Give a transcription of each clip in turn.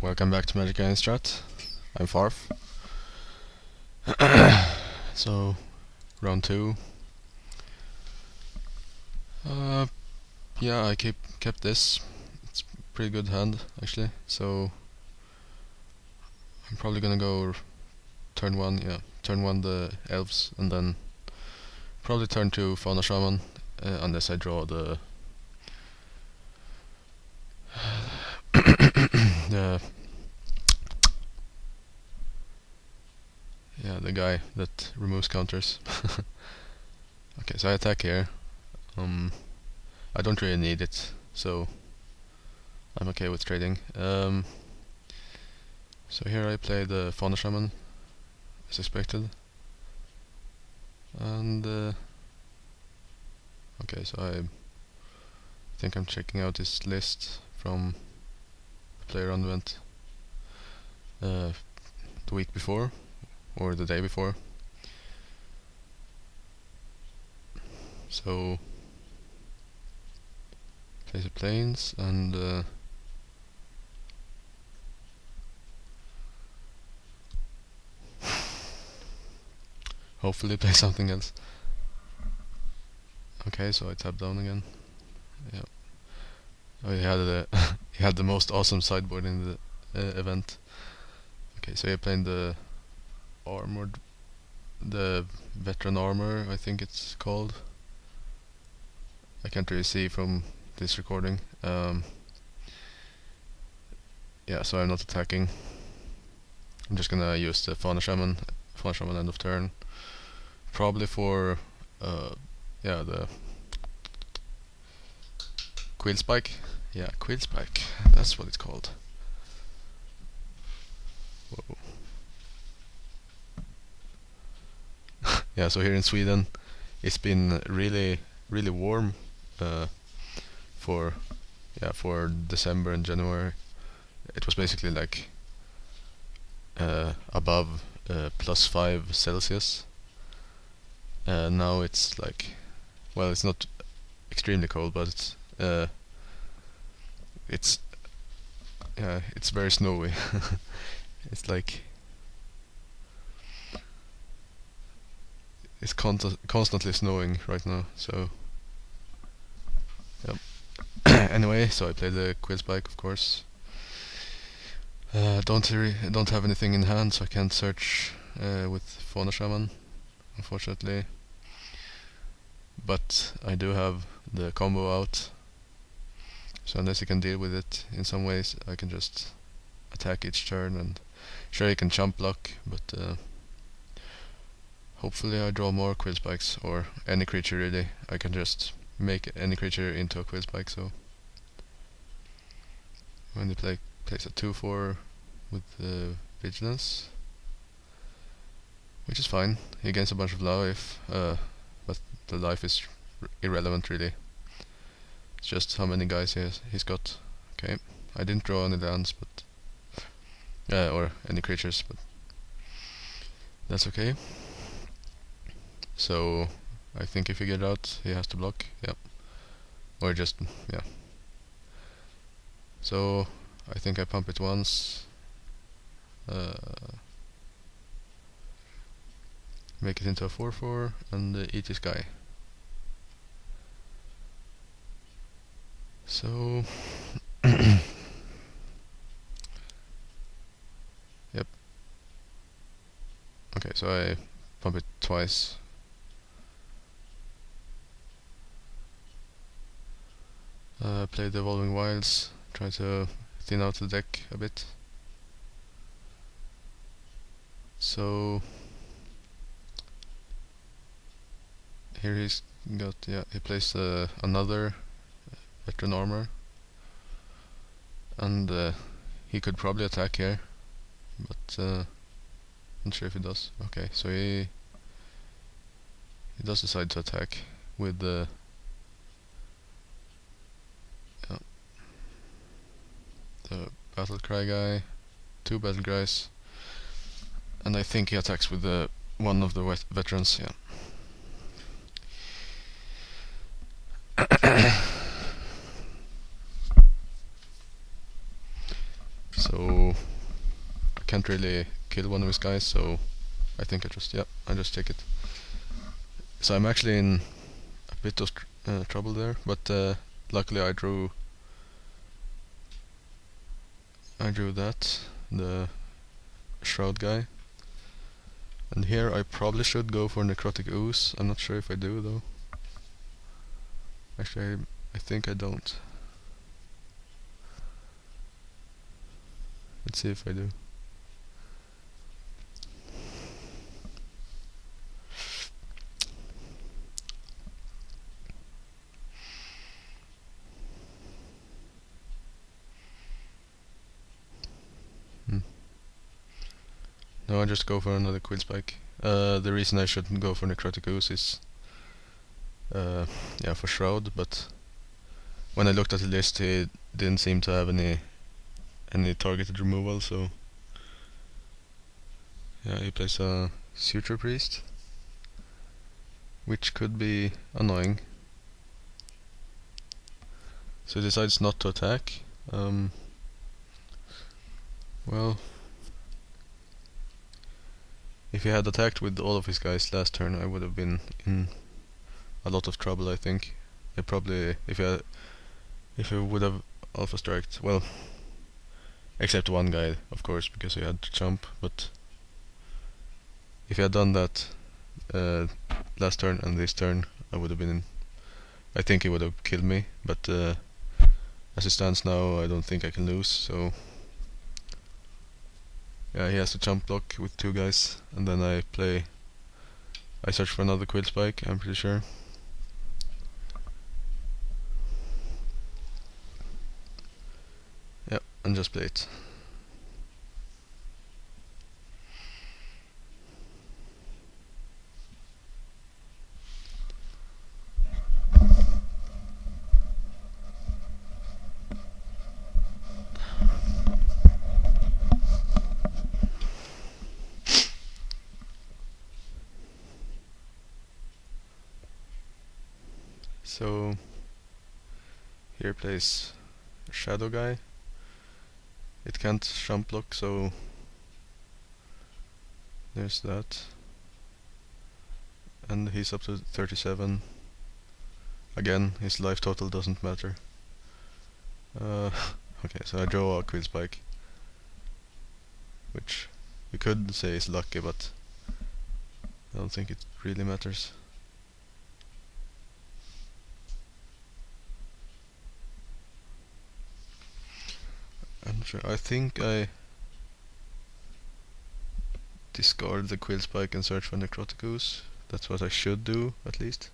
Welcome back to MagicGatheringStrat. I'm Farf. So, round 2. Yeah, I kept this. It's a pretty good hand, actually. So, I'm probably gonna go turn 1, turn 1 the elves, and then probably turn 2 Fauna Shaman, unless I draw the the the guy that removes counters. Okay, so I attack here. I don't really need it, so I'm okay with trading. So here I play the Fauna Shaman, as expected. And okay, so I think I'm checking out this list from the player on event the week before, or the day before. So place the planes and hopefully play something else. Okay, so I tap down again. Yeah. Oh, he had the he had the most awesome sideboard in the event. Okay, so you're playing the armored, the veteran armor, I think it's called. I can't really see from this recording. Yeah, so I'm not attacking. I'm just gonna use the Fauna Shaman end of turn. Probably for the Quill Spike. Yeah, Quill Spike. That's what it's called. Whoa. Yeah, so here in Sweden, it's been really warm for December and January. It was basically like above +5 Celsius. Now it's like, well, it's not extremely cold, but it's very snowy. It's like it's constantly snowing right now. So yep. Anyway, so I play the Quill Spike, of course. Don't have anything in hand, so I can't search with Fauna Shaman, unfortunately. But I do have the combo out, so unless you can deal with it in some ways, I can just attack each turn, and sure you can jump block, but hopefully I draw more Quill Spikes, or any creature really. I can just make any creature into a Quill Spike, so when they place a 2/4 with Vigilance, which is fine. He gains a bunch of life, but the life is irrelevant really. It's just how many guys he's got. Okay, I didn't draw any lands, but or any creatures, but that's okay. So I think he figured out he has to block. Yep. Or just yeah. So I think I pump it once. Make it into a 4/4 and eat this guy. So yep. Okay, so I pump it twice. Play the Evolving Wilds, try to thin out the deck a bit. So here he's got, he plays another veteran armor, and he could probably attack here, but not sure if he does. Okay, so he does decide to attack with the Battle Cry guy, 2 Battle Cries, and I think he attacks with one of the veterans. Yeah. so I can't really kill one of his guys, so I think I just take it. So I'm actually in a bit of trouble there, but luckily I drew that, the Shroud guy. And here I probably should go for Necrotic Ooze. I'm not sure if I do though. Actually, I think I don't. Let's see if I do. No, I just go for another Quill Spike. The reason I shouldn't go for Necrotic Ooze is for Shroud, but when I looked at the list, he didn't seem to have any targeted removal, so yeah, he plays a Suture Priest, which could be annoying. So he decides not to attack. Well, if he had attacked with all of his guys last turn, I would have been in a lot of trouble, I think. I probably, if he would have Alpha Striked, well, except one guy, of course, because he had to jump, but if he had done that last turn and this turn, I would have been in, I think he would have killed me, but as it stands now, I don't think I can lose, so yeah, he has to jump block with two guys, and then I search for another Quill Spike, I'm pretty sure. Yep, and just play it. So here plays a Shadow guy. It can't jump block, so there's that. And he's up to 37. Again, his life total doesn't matter. Okay, so I draw a Quill Spike, which you could say is lucky, but I don't think it really matters. I'm not sure. I think I discard the Quill Spike and search for Necrotic Ooze. That's what I should do, at least.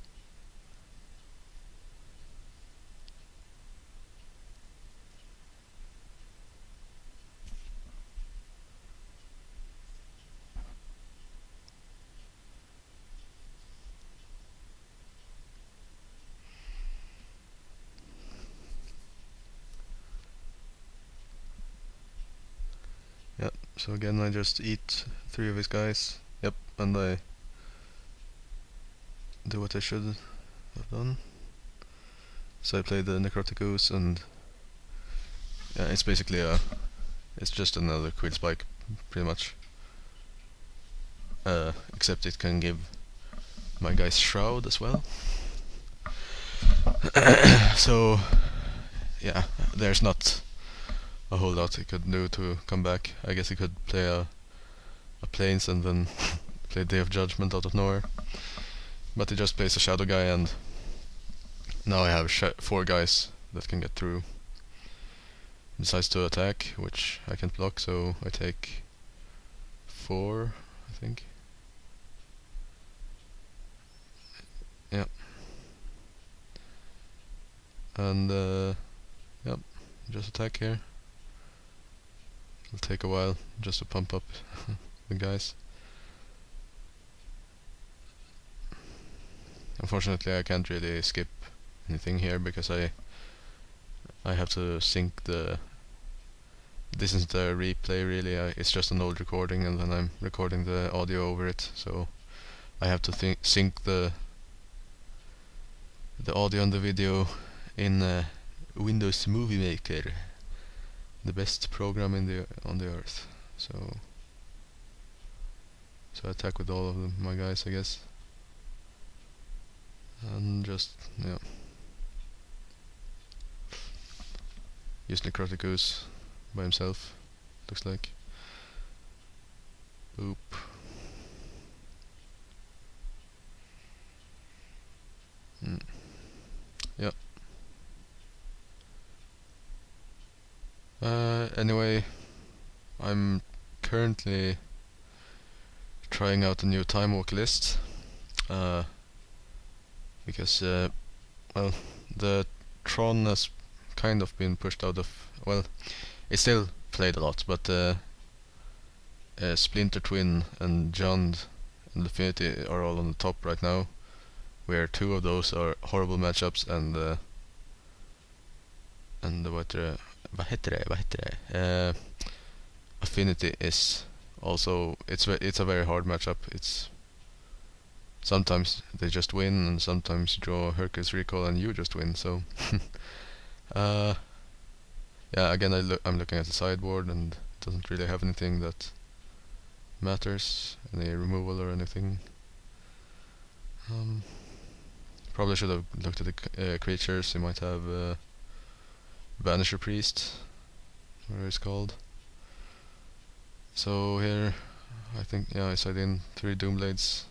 Yep, so again I just eat 3 of his guys. Yep, and I do what I should have done. So I play the Necrotic Ooze, and yeah, it's basically it's just another Quill Spike, pretty much. Except it can give my guys Shroud as well. So yeah, there's not a whole lot he could do to come back. I guess he could play a Plains and then play Day of Judgment out of nowhere. But he just plays a Shadow guy, and now I have 4 guys that can get through. He decides to attack, which I can't block, so I take 4, I think. Yeah. And yep, just attack here. It'll take a while just to pump up the guys. Unfortunately I can't really skip anything here because I have to sync the... This isn't a replay really, it's just an old recording, and then I'm recording the audio over it, so I have to sync the audio and the video in Windows Movie Maker. the best program on the earth. So attack with all of my guys, I guess, and just use Necrotic Ooze by himself. Looks like. Boop. Yeah. Anyway, I'm currently trying out a new Time Walk list, because well, the Tron has kind of been pushed out of, well, it's still played a lot, but Splinter Twin and Jund and Infinity are all on the top right now, where two of those are horrible matchups, and vad heter det? Affinity is also, it's a very hard matchup. It's sometimes they just win, and sometimes you draw Hercules Recall and you just win. So yeah, again I'm looking at the sideboard, and it doesn't really have anything that matters, any removal or anything. Probably should have looked at the creatures. You might have Banisher Priest, whatever it's called. So here, I think, I side in 3 Doomblades,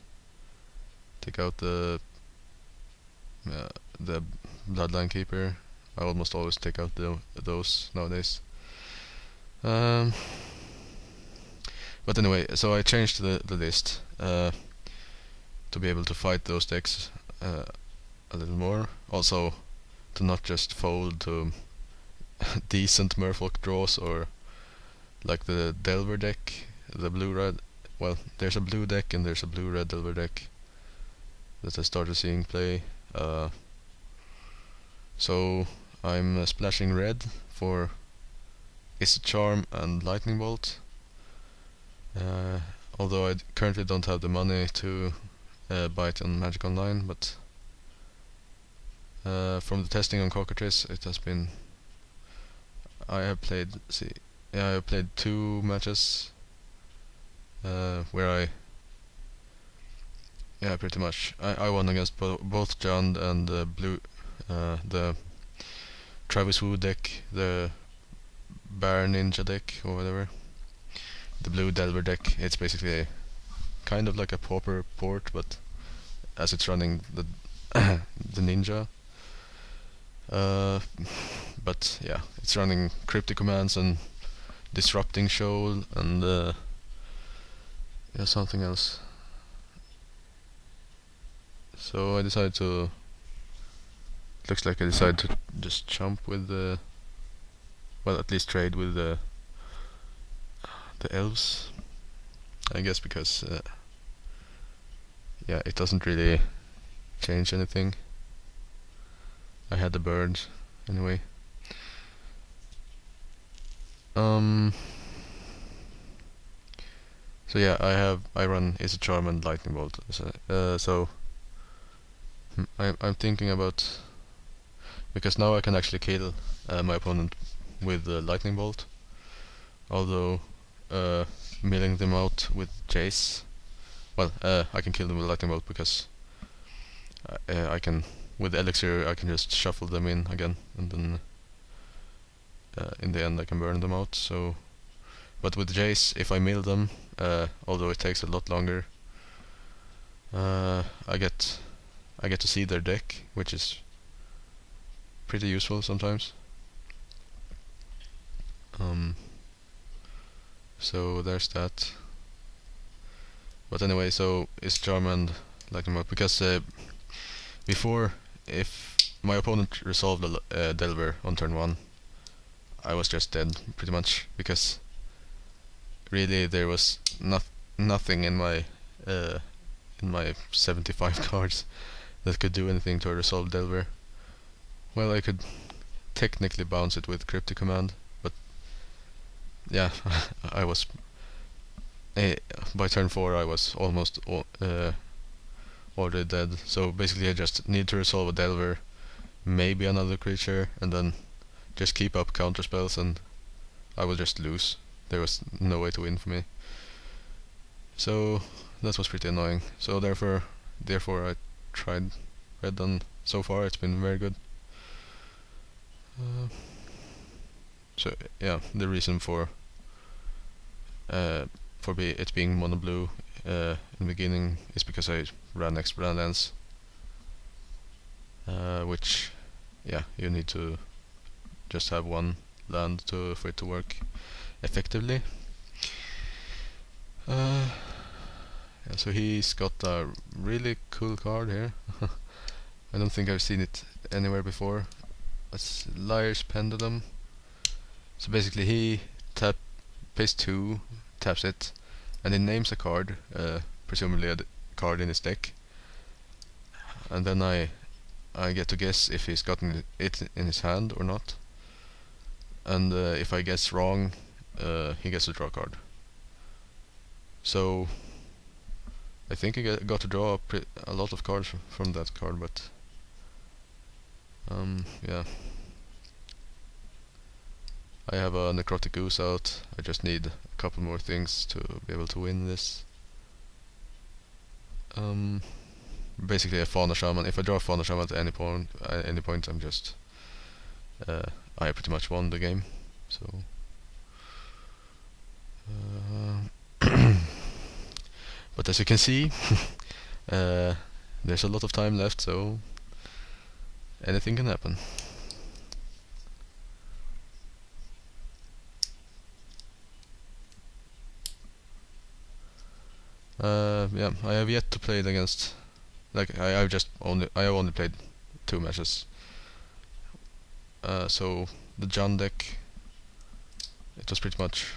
take out the Bloodline Keeper. I almost always take out those nowadays. But anyway, so I changed the list to be able to fight those decks a little more. Also, to not just fold to decent Merfolk draws, or like the Delver deck, the blue-red. Well, there's a blue deck and there's a blue-red Delver deck that I started seeing play. So I'm splashing red for Is Charm and Lightning Bolt. Although I currently don't have the money to buy it on Magic Online, but from the testing on Cockatrice, it has been. I have played. I have played 2 matches where pretty much I won against both Jund and the Travis Wu deck, the Bear Ninja deck or whatever, the blue Delver deck. It's basically kind of like a Pauper port, but as it's running the the Ninja. But yeah, it's running Cryptic Commands and Disrupting Shoal and something else. So I decided to. Looks like I decided to just jump with the. Well, at least trade with the elves. I guess because it doesn't really change anything. I had the birds anyway. So yeah, I run Is a Charm and Lightning Bolt. So I'm thinking about, because now I can actually kill my opponent with Lightning Bolt, although milling them out with Jace. Well, I can kill them with Lightning Bolt because I can, with Elixir, I can just shuffle them in again, and then in the end I can burn them out. So, but with Jace, if I mill them, although it takes a lot longer, I get to see their deck, which is pretty useful sometimes. So there's that. But anyway, so it's Charm and Lightning Bolt, because before, if my opponent resolved a Delver on turn 1, I was just dead pretty much, because really there was nothing in my 75 cards that could do anything to a resolved Delver. Well, I could technically bounce it with Cryptic Command, but yeah, I was by turn 4 I was almost already dead. So basically I just need to resolve a Delver, maybe another creature, and then just keep up counter spells, and I would just lose. There was no way to win for me. So that was pretty annoying. So therefore I tried red, and so far it's been very good. So yeah, the reason for it being mono blue in the beginning is because I ran extra lands, which yeah, you need to just have one land for it to work effectively. Yeah, so he's got a really cool card here. I don't think I've seen it anywhere before. It's Liar's Pendulum. So basically he pays 2, taps it, and he names a card, presumably a card in his deck, and then I get to guess if he's gotten it in his hand or not. And if I guess wrong, he gets to draw a card. So I think I got to draw a lot of cards from that card, but yeah. I have a Necrotic Ooze out. I just need a couple more things to be able to win this. Basically a Fauna Shaman. If I draw a Fauna Shaman at any point, I'm just I pretty much won the game. So but as you can see, there's a lot of time left, so anything can happen. Yeah, I have yet to play it against. Like I have only played 2 matches. So the John deck, it was pretty much.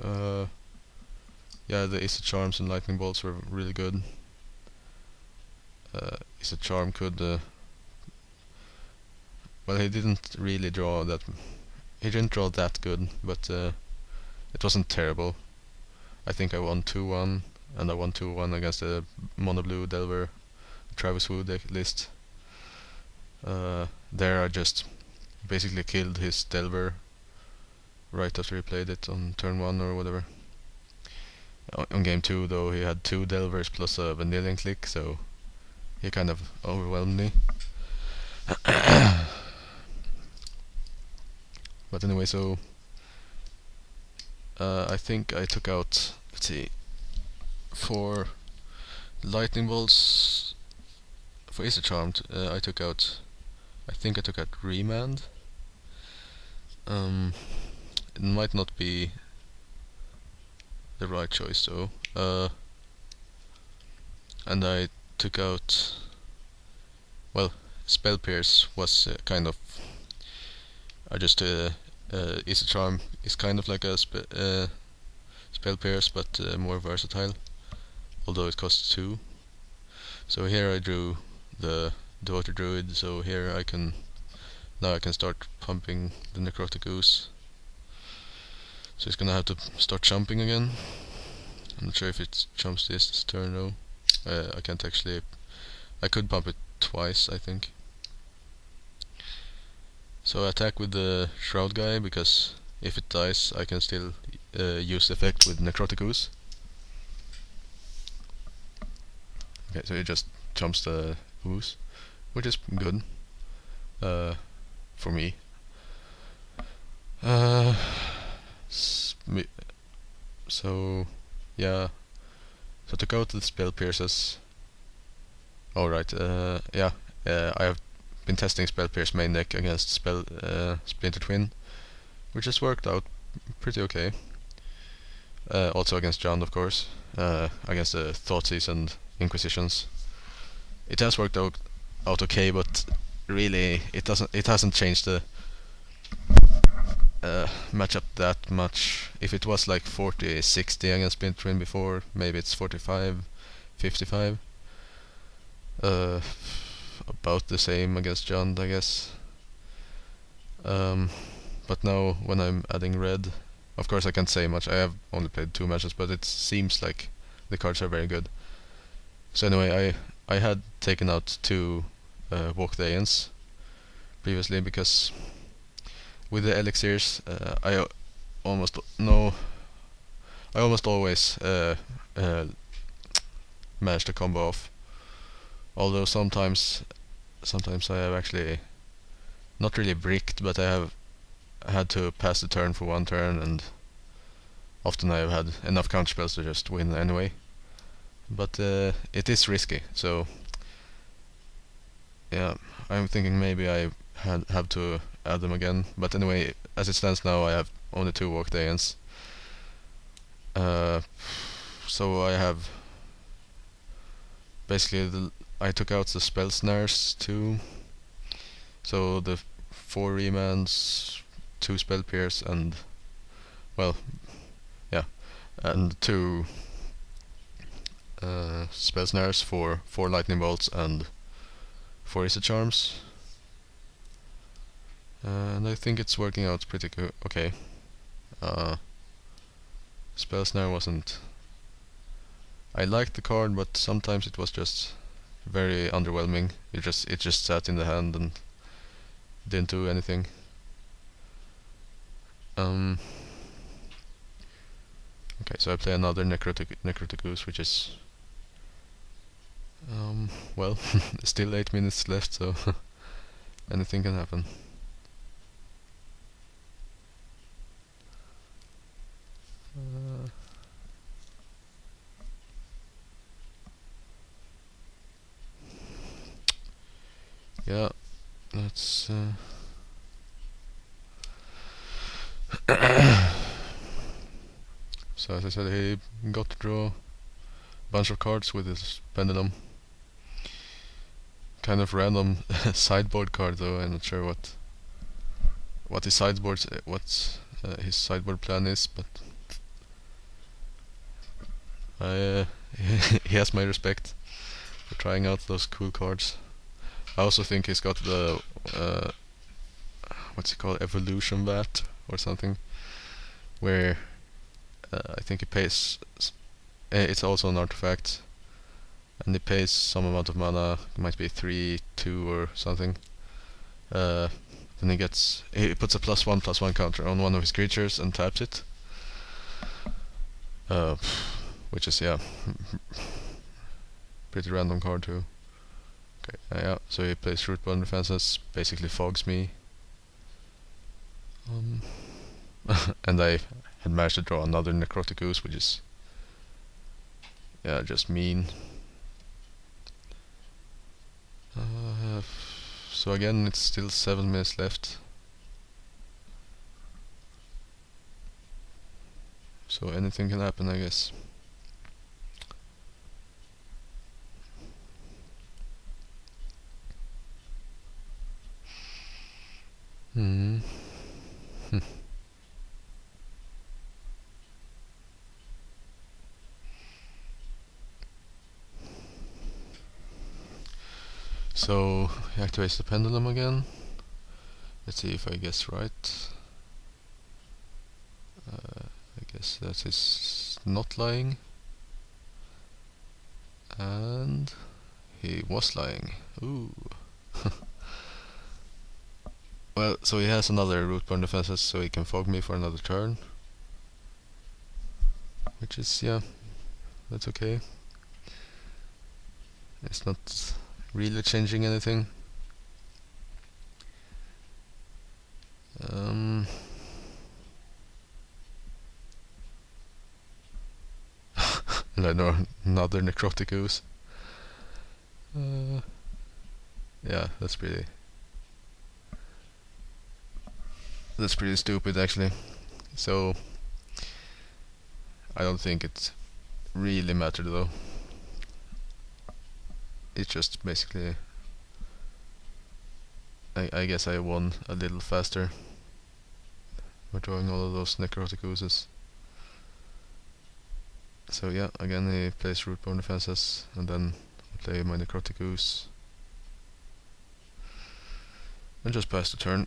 Yeah, the Ace of Charms and Lightning Bolts were really good. Ace of Charm could. Well, he didn't really draw that. He didn't draw that good, but it wasn't terrible. I think I won 2-1, and I won 2-1 against the mono blue Delver Travis Wu deck list. There I just basically killed his Delver right after he played it on turn 1 or whatever. On game 2 though, he had 2 Delvers plus a Vanillion Click, so he kind of overwhelmed me. But anyway, so I think I took out, let's see, for Lightning Bolts, for Ace of Charmed, I took out Remand. It might not be the right choice though. And I took out, well, Spell Pierce was kind of, I just Ace of Charm is kind of like a Spell Pierce, but more versatile, although it costs 2. So here I drew the Water Druid, so here I can start pumping the Necrotic Ooze. So it's gonna have to start jumping again. I'm not sure if it jumps this turn though. I can't actually. I could pump it twice, I think. So I attack with the Shroud guy, because if it dies I can still use the effect with Necrotic Ooze. Okay, so it just jumps the Ooze, which is good for me. So yeah, so to go to the Spell Pierces. Alright, yeah, I have been testing Spell Pierce main deck against Splinter Twin, which has worked out pretty okay. Also against John, of course, against the Thoughtseize and Inquisitions. It has worked out okay, but really it hasn't changed the matchup that much. If it was like 40-60 against Splinter Twin before, maybe it's 45-55. About the same against John, I guess. But now when I'm adding red, of course I can't say much. I have only played 2 matches, but it seems like the cards are very good. So anyway, I had taken out 2 Walk the Aeons previously, because with the elixirs, almost no. I almost always manage to combo off. Although sometimes I have actually not really bricked, but I have had to pass the turn for one turn, and often I have had enough counterspells to just win anyway. But it is risky, so yeah, I'm thinking maybe I have to add them again. But anyway, as it stands now, I have only 2 Walk Dagens. So I have basically I took out the spell snares too. So the 4 remands, 2 spell pierce, and well, yeah, and 2 spell snares for 4 lightning bolts and 4 Izzet charms. And I think it's working out pretty okay. Spell snare wasn't. I liked the card, but sometimes it was just very underwhelming. It just sat in the hand and didn't do anything. Okay, so I play another Necrotic Ooze, which is well, still 8 minutes left, so anything can happen. Yeah, that's so as I said, he got to draw a bunch of cards with his pendulum. Kind of random sideboard card though. I'm not sure what his sideboard his sideboard plan is, but he has my respect for trying out those cool cards. I also think he's got the what's it called, evolution vat or something, where I think he pays. It's also an artifact, and he pays some amount of mana. It might be 3, 2 or something. Then he puts a +1/+1 counter on one of his creatures and taps it. Which is pretty random card too. Okay, yeah. So he plays Rootborn Defenses, basically fogs me. And I had managed to draw another Necrotic Ooze, which is just mean. So again, it's still 7 minutes left. So anything can happen, I guess. So he activates the pendulum again. Let's see if I guess right. I guess that is not lying. And he was lying. Ooh. Well, so he has another Rootborn Defenses, so he can fog me for another turn. Which is, that's okay. It's not really changing anything. Another Necrotic Ooze. Yeah, that's pretty stupid actually. So I don't think it really mattered though. It's just basically I guess I won a little faster by drawing all of those Necrotic Oozes. So yeah, again he plays Rootborn Defenses, and then I play my Necrotic Ooze and just pass the turn.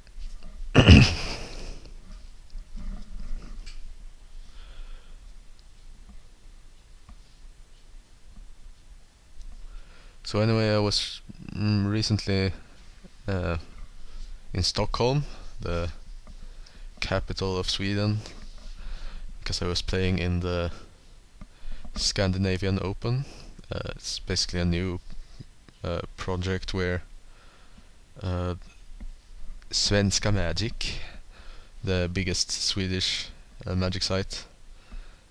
So anyway, I was recently in Stockholm, the capital of Sweden, because I was playing in the Scandinavian Open. It's basically a new project where Svenska Magic, the biggest Swedish magic site,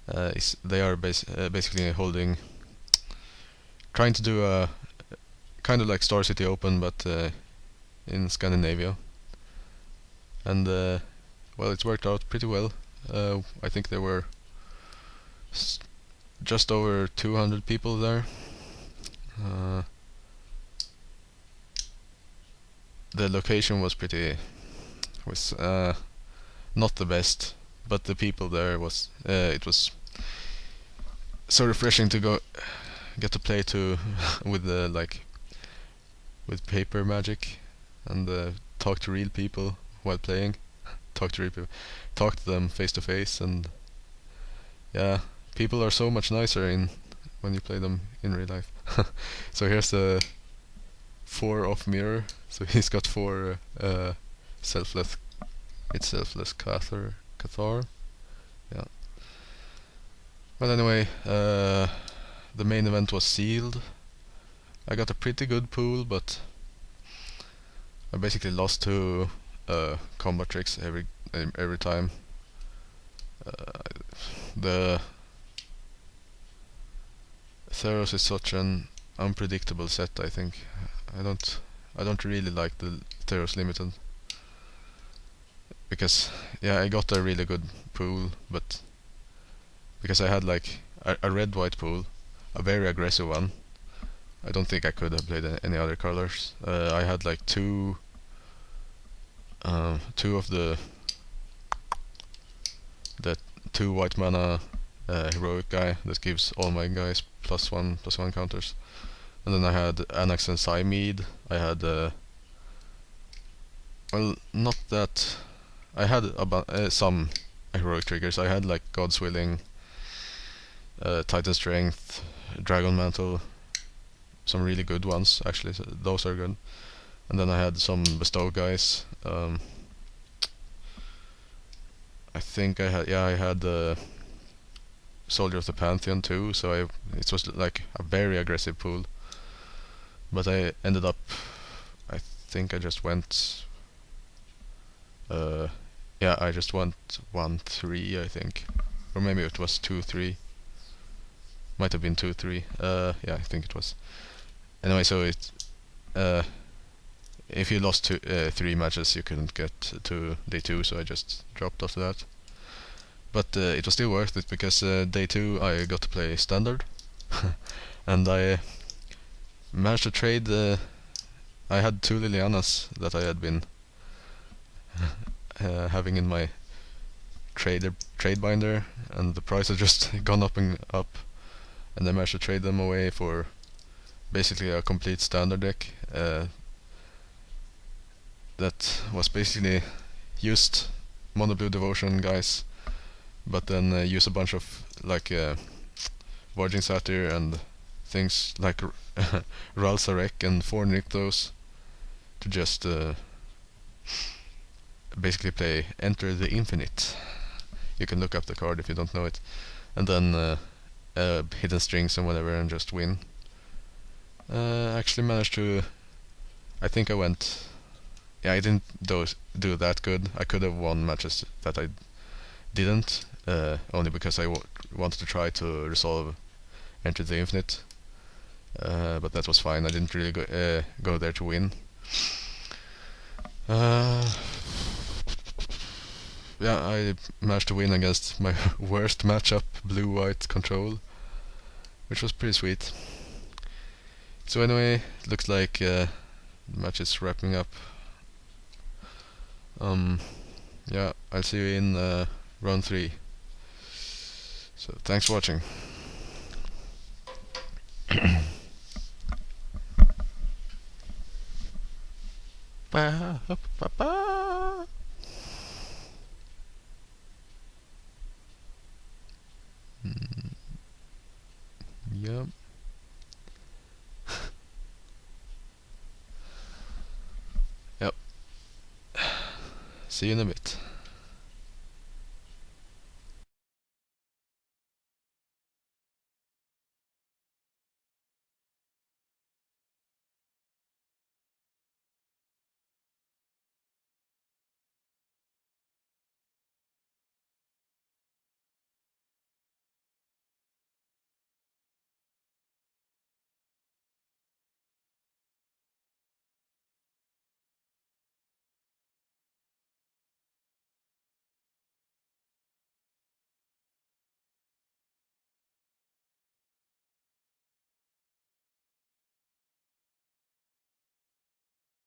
they are basically trying to do a kind of like Star City Open, but in Scandinavia. And well, it worked out pretty well. I think there were just over 200 people there. The location was not the best, but the people there was it was so refreshing to get to play with with paper magic and talk to real people while playing. Talk to them face to face, and yeah, people are so much nicer when you play them in real life. So here's the 4 off mirror. So he's got 4 selfless Cathar. Yeah. Well, anyway, the main event was sealed. I got a pretty good pool, but I basically lost to combat tricks every time. The Theros is such an unpredictable set. I think I don't really like the Theros Limited, because yeah, I got a really good pool, but because I had like a red-white pool, a very aggressive one, I don't think I could have played any other colors. I had like two of the 2 white mana heroic guy that gives all my guys +1/+1 counters, and then I had Anax and Cymede. I had well, not that. I had some heroic triggers. I had like God's Willing, Titan Strength, Dragon Mantle, some really good ones actually. So those are good. And then I had some bestow guys. I think I had the Soldier of the Pantheon too. So it was like a very aggressive pool. But I ended up, I think I just went. Yeah, I just went 1-3, I think, or maybe it was 2-3. Might have been 2-3. Yeah, I think it was. Anyway, so if you lost 3 matches, you couldn't get to day 2, so I just dropped after that. But it was still worth it, because day 2 I got to play standard, and I managed to trade. I had 2 Lilianas that I had been having in my trade binder, and the price had just gone up and up, and I managed to trade them away for basically a complete standard deck that was basically used mono blue devotion guys, but then use a bunch of like Voyaging Satyr and things like Ralsarek and 4 Nykthos to just basically play Enter the Infinite. You can look up the card if you don't know it, and then hidden strings and whatever, and just win. Actually managed to. I think I went. Yeah, I didn't do that good. I could have won matches that I didn't, only because I wanted to try to resolve Enter the Infinite. But that was fine. I didn't really go there to win. Yeah, I managed to win against my worst matchup, blue-white control, which was pretty sweet. So anyway, it looks like the match is wrapping up. Yeah, I'll see you in round 3. So thanks for watching. Yep. Yep. See you in a bit.